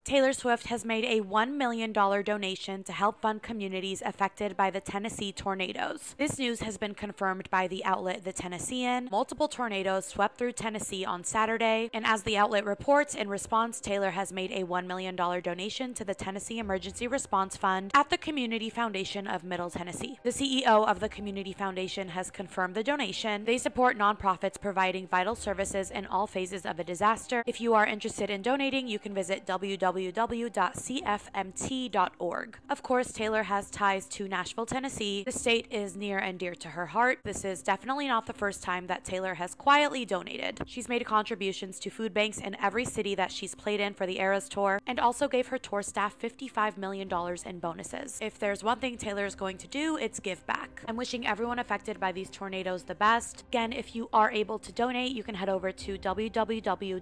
Taylor Swift has made a $1 million donation to help fund communities affected by the Tennessee tornadoes. This news has been confirmed by the outlet The Tennessean. Multiple tornadoes swept through Tennessee on Saturday, and as the outlet reports, in response, Taylor has made a $1 million donation to the Tennessee Emergency Response Fund at the Community Foundation of Middle Tennessee. The CEO of the Community Foundation has confirmed the donation. They support nonprofits providing vital services in all phases of a disaster. If you are interested in donating, you can visit www.cfmt.org. Of course, Taylor has ties to Nashville, Tennessee. The state is near and dear to her heart. This is definitely not the first time that Taylor has quietly donated. She's made contributions to food banks in every city that she's played in for the Eras Tour, and also gave her tour staff $55 million in bonuses. If there's one thing Taylor is going to do, it's give back. I'm wishing everyone affected by these tornadoes the best. Again, if you are able to donate, you can head over to www.cfmt.org.